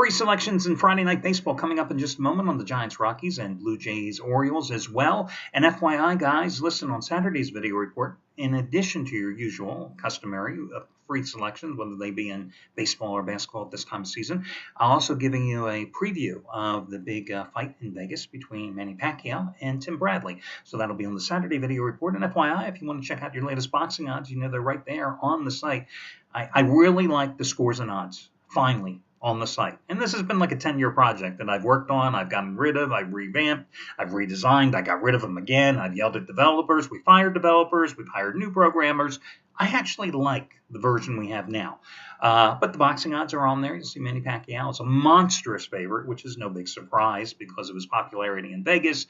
Free selections in Friday Night Baseball coming up in just a moment on the Giants, Rockies, and Blue Jays, Orioles as well. And FYI, guys, listen on Saturday's video report, in addition to your usual customary free selections, whether they be in baseball or basketball at this time of season, I'm also giving you a preview of the big fight in Vegas between Manny Pacquiao and Tim Bradley. So that'll be on the Saturday video report. And FYI, if you want to check out your latest boxing odds, you know they're right there on the site. I really like the scores and odds, finally, on the site. And this has been like a 10-year project that I've worked on, I've gotten rid of, I've revamped, I've redesigned, I got rid of them again, I've yelled at developers, we fired developers, we've hired new programmers. I actually like the version we have now. But the boxing odds are on there. You see Manny Pacquiao is a monstrous favorite, which is no big surprise because of his popularity in Vegas.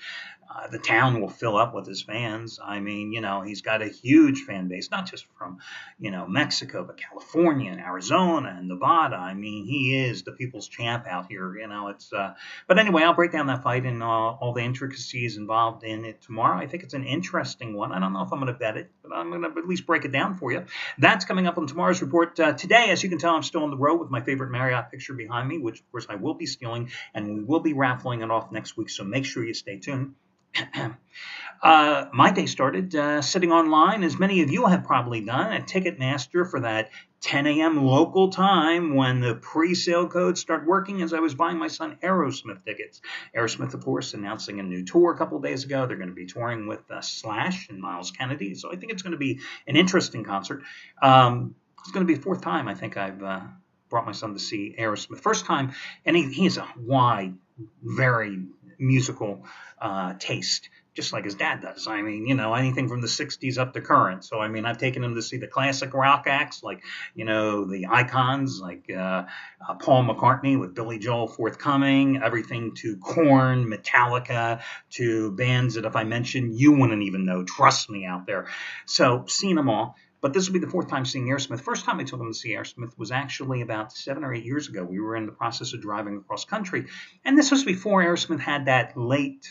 The town will fill up with his fans. I mean, he's got a huge fan base, not just from, Mexico, but California and Arizona and Nevada. I mean, he is the people's champ out here. But anyway, I'll break down that fight and all the intricacies involved in it tomorrow. I think it's an interesting one. I don't know if I'm going to bet it, but I'm going to at least break it down for you. That's coming up on tomorrow's report. Today, as you can tell, I'm still on the road with my favorite Marriott picture behind me, which, of course, I will be stealing, and we will be raffling it off next week, so make sure you stay tuned. My day started sitting online, as many of you have probably done, at Ticketmaster for that 10 a.m. local time when the pre-sale codes start working as I was buying my son Aerosmith tickets. Aerosmith, of course, announcing a new tour a couple of days ago. They're going to be touring with Slash and Miles Kennedy, so I think it's going to be an interesting concert. It's going to be the fourth time I think I've brought my son to see Aerosmith. First time, and he has a wide, very musical taste, just like his dad does. I mean, anything from the 60s up to current. So, I mean, I've taken him to see the classic rock acts, like, the icons, like Paul McCartney with Billy Joel forthcoming, everything to Korn, Metallica, to bands that if I mentioned, you wouldn't even know. Trust me out there. So, seen them all. But this will be the fourth time seeing Aerosmith. First time I took him to see Aerosmith was actually about 7 or 8 years ago. We were in the process of driving across country. And this was before Aerosmith had that late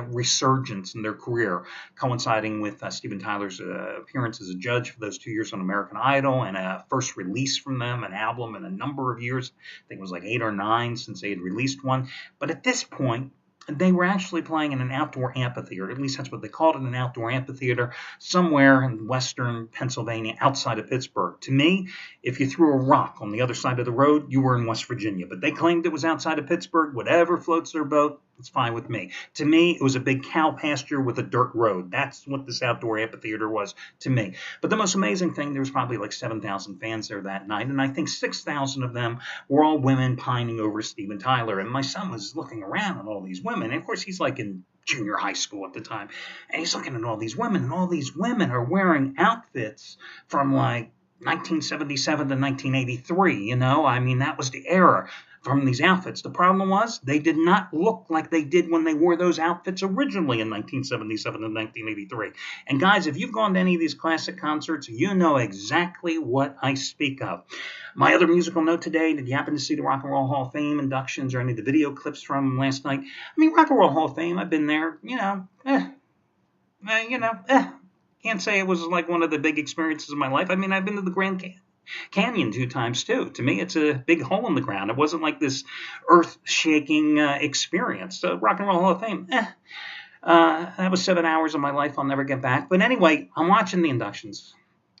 resurgence in their career, coinciding with Steven Tyler's appearance as a judge for those 2 years on American Idol and a first release from them, an album in a number of years. I think it was like 8 or 9 since they had released one. But at this point, they were actually playing in an outdoor amphitheater. At least that's what they called it, an outdoor amphitheater, somewhere in western Pennsylvania, outside of Pittsburgh. To me, if you threw a rock on the other side of the road, you were in West Virginia. But they claimed it was outside of Pittsburgh. Whatever floats their boat, it's fine with me. To me, it was a big cow pasture with a dirt road. That's what this outdoor amphitheater was to me. But the most amazing thing, there was probably like 7,000 fans there that night, and I think 6,000 of them were all women pining over Steven Tyler. And my son was looking around at all these women. And of course, he's like in junior high school at the time. And he's looking at all these women, and all these women are wearing outfits from like 1977 to 1983. I mean, that was the era from these outfits. The problem was they did not look like they did when they wore those outfits originally in 1977 and 1983. And guys, if you've gone to any of these classic concerts, you know exactly what I speak of. My other musical note today, did you happen to see the Rock and Roll Hall of Fame inductions or any of the video clips from last night? I mean, Rock and Roll Hall of Fame, I've been there, can't say it was like one of the big experiences of my life. I mean, I've been to the Grand Canyon 2 times too. To me, it's a big hole in the ground. It wasn't like this earth-shaking experience. So Rock and Roll Hall of Fame, that was 7 hours of my life I'll never get back. But anyway, I'm watching the inductions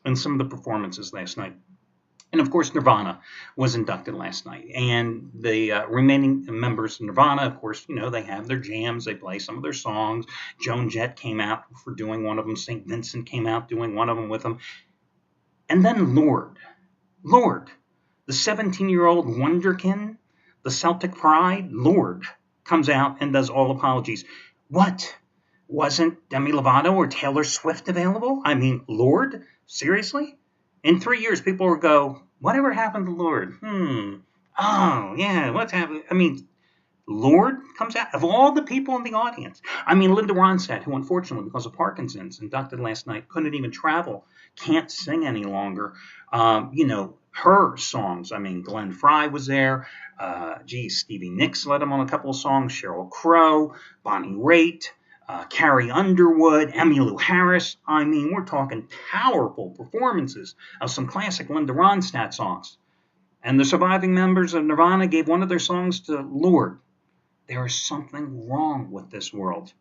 and some of the performances last night. And of course, Nirvana was inducted last night. And the remaining members of Nirvana, of course, they have their jams. They play some of their songs. Joan Jett came out for doing one of them. St. Vincent came out doing one of them with them. And then Lorde, the 17-year-old wonderkin, the Celtic pride, Lorde, comes out and does all apologies. What? Wasn't Demi Lovato or Taylor Swift available? I mean, Lorde? Seriously? In 3 years, people will go, whatever happened to Lorde? Oh, yeah, what's happened? I mean, Lorde comes out. Of all the people in the audience. I mean, Linda Ronstadt, who unfortunately, because of Parkinson's, inducted last night, couldn't even travel, can't sing any longer. Her songs, I mean, Glenn Frey was there. Stevie Nicks led him on a couple of songs. Sheryl Crow, Bonnie Raitt. Carrie Underwood, Emmylou Harris. I mean, we're talking powerful performances of some classic Linda Ronstadt songs. And the surviving members of Nirvana gave one of their songs to Lorde. There is something wrong with this world.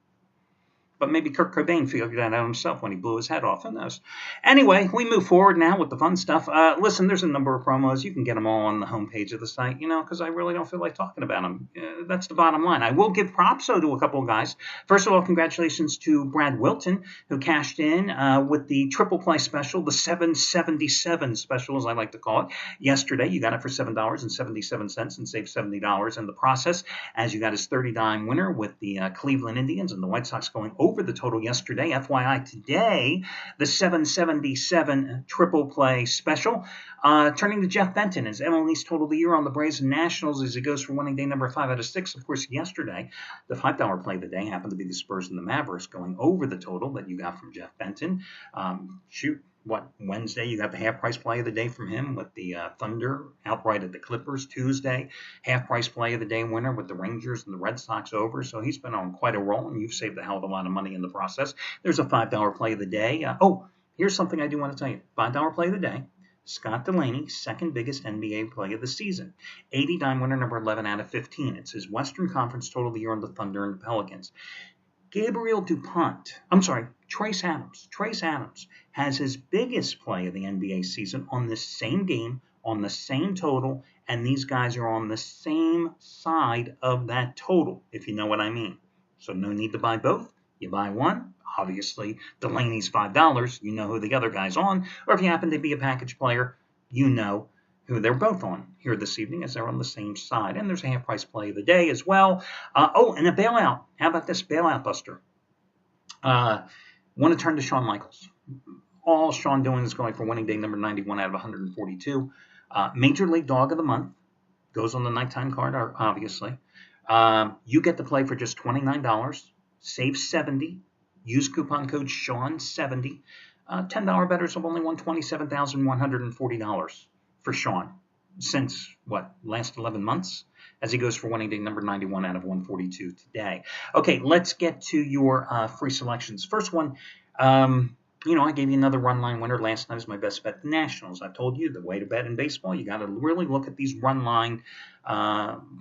But maybe Kurt Cobain figured that out himself when he blew his head off. Who knows? Anyway, we move forward now with the fun stuff. Listen, there's a number of promos. You can get them all on the homepage of the site, because I really don't feel like talking about them. That's the bottom line. I will give props, though, to a couple of guys. First of all, congratulations to Brad Wilton, who cashed in with the triple play special, the 777 special, as I like to call it. Yesterday, you got it for $7.77 and saved $70 in the process, as you got his 30-dime winner with the Cleveland Indians and the White Sox going over the total yesterday. FYI, today, the 777 triple play special. Turning to Jeff Benton, his MLE's total of the year on the Braves and Nationals as he goes for winning day number 5 out of 6. Of course, yesterday, the $5 play of the day happened to be the Spurs and the Mavericks going over the total that you got from Jeff Benton. Wednesday, you got the half-price play of the day from him with the Thunder outright at the Clippers. Tuesday, half-price play of the day winner with the Rangers and the Red Sox over. So he's been on quite a roll, and you've saved a hell of a lot of money in the process. There's a $5 play of the day. Here's something I do want to tell you. $5 play of the day. Scott Delaney, second biggest NBA play of the season. 80-dime winner, number 11 out of 15. It's his Western Conference total of the year on the Thunder and the Pelicans. Trace Adams. Trace Adams has his biggest play of the NBA season on the same game, on the same total, and these guys are on the same side of that total, if you know what I mean. So no need to buy both. You buy one. Obviously, Delaney's $5. You know who the other guy's on. Or if you happen to be a package player, you know who they're both on here this evening as they're on the same side. And there's a half-price play of the day as well. And a bailout. How about this bailout buster? Want to turn to Shawn Michaels. All Shawn doing is going for winning day number 91 out of 142. Major League Dog of the Month. Goes on the nighttime card, obviously. You get to play for just $29. Save $70. Use coupon code Shawn70. $10 bettors have only won $27,140 for Shawn since, last 11 months? As he goes for winning day number 91 out of 142 today. Okay, let's get to your free selections. First one, I gave you another run line winner last night as my best bet, the Nationals. I've told you the way to bet in baseball, you got to really look at these run line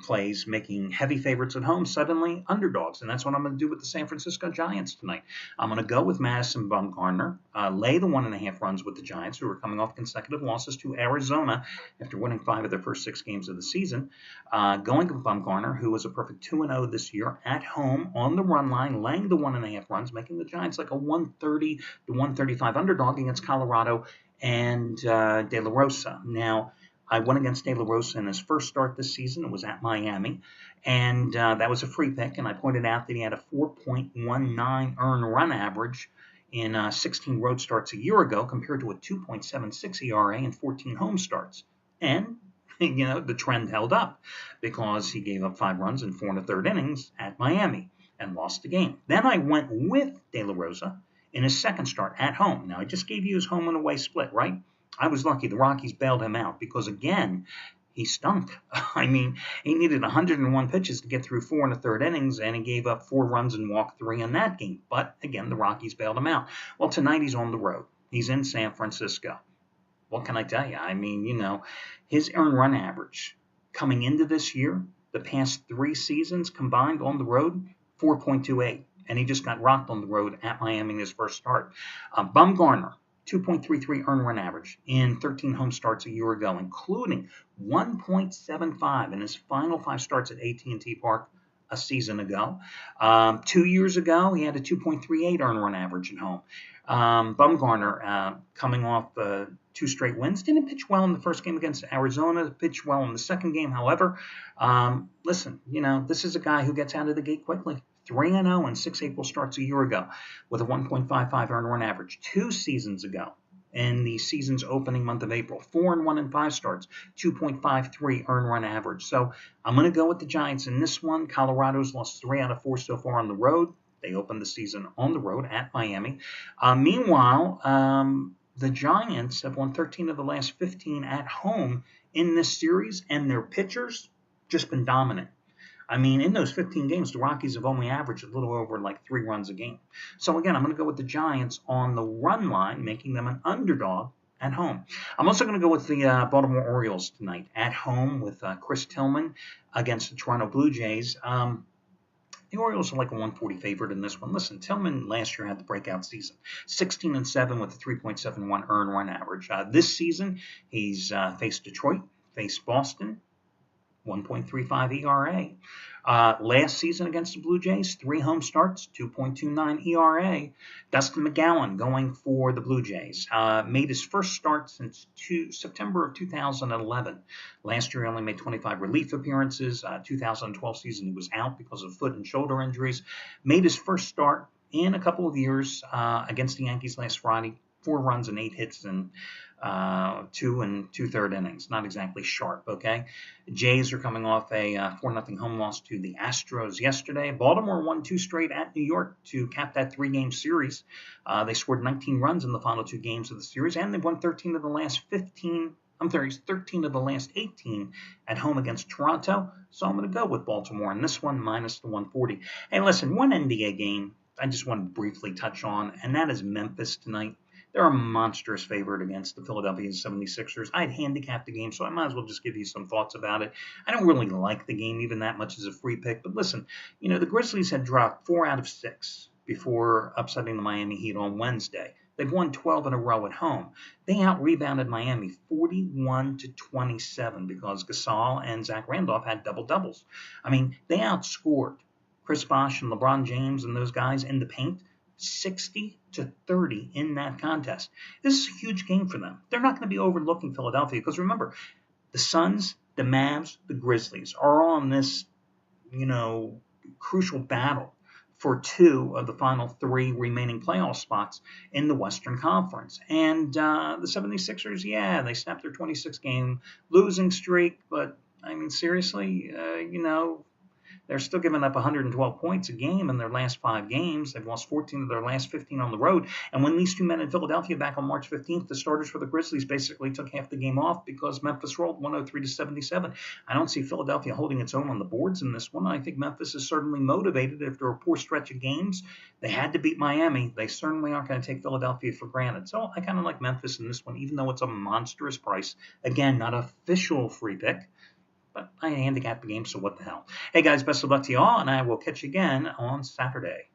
plays, making heavy favorites at home suddenly underdogs. And that's what I'm going to do with the San Francisco Giants tonight. I'm going to go with Madison Bumgarner, lay the 1.5 runs with the Giants, who are coming off consecutive losses to Arizona after winning 5 of their first 6 games of the season. Going with Bumgarner, who was a perfect 2-0 this year at home on the run line, laying the 1.5 runs, making the Giants like a 130 to 135 underdog against Colorado and De La Rosa. Now, I went against De La Rosa in his first start this season. It was at Miami, and that was a free pick, and I pointed out that he had a 4.19 earned run average in 16 road starts a year ago compared to a 2.76 ERA in 14 home starts. And, the trend held up because he gave up 5 runs in 4 1/3 innings at Miami and lost the game. Then I went with De La Rosa in his second start at home. Now, I just gave you his home and away split, right? I was lucky. The Rockies bailed him out because, again, he stunk. I mean, he needed 101 pitches to get through 4 1/3 innings, and he gave up 4 runs and walked 3 in that game. But, again, the Rockies bailed him out. Well, tonight he's on the road. He's in San Francisco. What can I tell you? I mean, his earned run average coming into this year, the past 3 seasons combined on the road, 4.28. And he just got rocked on the road at Miami in his first start. Bumgarner, 2.33 earned run average in 13 home starts a year ago, including 1.75 in his final 5 starts at AT&T Park a season ago. 2 years ago, he had a 2.38 earned run average at home. Bumgarner, coming off 2 straight wins, didn't pitch well in the first game against Arizona, pitched well in the second game. However, listen, this is a guy who gets out of the gate quickly. 3-0 in 6 April starts a year ago with a 1.55 earned run average. 2 seasons ago, in the season's opening month of April, 4-1 in 5 starts, 2.53 earned run average. So I'm going to go with the Giants in this one. Colorado's lost 3 out of 4 so far on the road. They opened the season on the road at Miami. Meanwhile, the Giants have won 13 of the last 15 at home in this series, and their pitchers just been dominant. I mean, in those 15 games, the Rockies have only averaged a little over 3 runs a game. So, again, I'm going to go with the Giants on the run line, making them an underdog at home. I'm also going to go with the Baltimore Orioles tonight at home with Chris Tillman against the Toronto Blue Jays. The Orioles are like a 140 favorite in this one. Listen, Tillman last year had the breakout season, 16-7 with a 3.71 earned run average. This season, he's faced Detroit, faced Boston, 1.35 ERA. Last season against the Blue Jays, 3 home starts, 2.29 ERA. Dustin McGowan going for the Blue Jays. Made his first start since September of 2011. Last year he only made 25 relief appearances. 2012 season he was out because of foot and shoulder injuries. Made his first start in a couple of years against the Yankees last Friday. 4 runs and 8 hits in 2 2/3 innings. Not exactly sharp, okay? Jays are coming off a 4-0 home loss to the Astros yesterday. Baltimore won 2 straight at New York to cap that 3-game series. They scored 19 runs in the final 2 games of the series, and they won 13 of the last 18 at home against Toronto. So I'm going to go with Baltimore in this one, minus the 140. Hey, listen, one NBA game I just want to briefly touch on, and that is Memphis tonight. They're a monstrous favorite against the Philadelphia 76ers. I'd handicapped the game, so I might as well just give you some thoughts about it. I don't really like the game even that much as a free pick, but listen, the Grizzlies had dropped 4 out of 6 before upsetting the Miami Heat on Wednesday. They've won 12 in a row at home. They out-rebounded Miami 41-27 because Gasol and Zach Randolph had double-doubles. I mean, they outscored Chris Bosh and LeBron James and those guys in the paint 60-30 in that contest. This is a huge game for them. They're not going to be overlooking Philadelphia because remember, the Suns, the Mavs, the Grizzlies are all in this, crucial battle for 2 of the final 3 remaining playoff spots in the Western Conference. And the 76ers, they snapped their 26-game losing streak, but I mean, seriously, they're still giving up 112 points a game in their last 5 games. They've lost 14 of their last 15 on the road. And when these 2 men in Philadelphia back on March 15th, the starters for the Grizzlies basically took half the game off because Memphis rolled 103-77. I don't see Philadelphia holding its own on the boards in this one. I think Memphis is certainly motivated after a poor stretch of games. They had to beat Miami. They certainly aren't going to take Philadelphia for granted. So I kind of like Memphis in this one, even though it's a monstrous price. Again, not official free pick. But I handicap the game, so what the hell. Hey, guys, best of luck to you all, and I will catch you again on Saturday.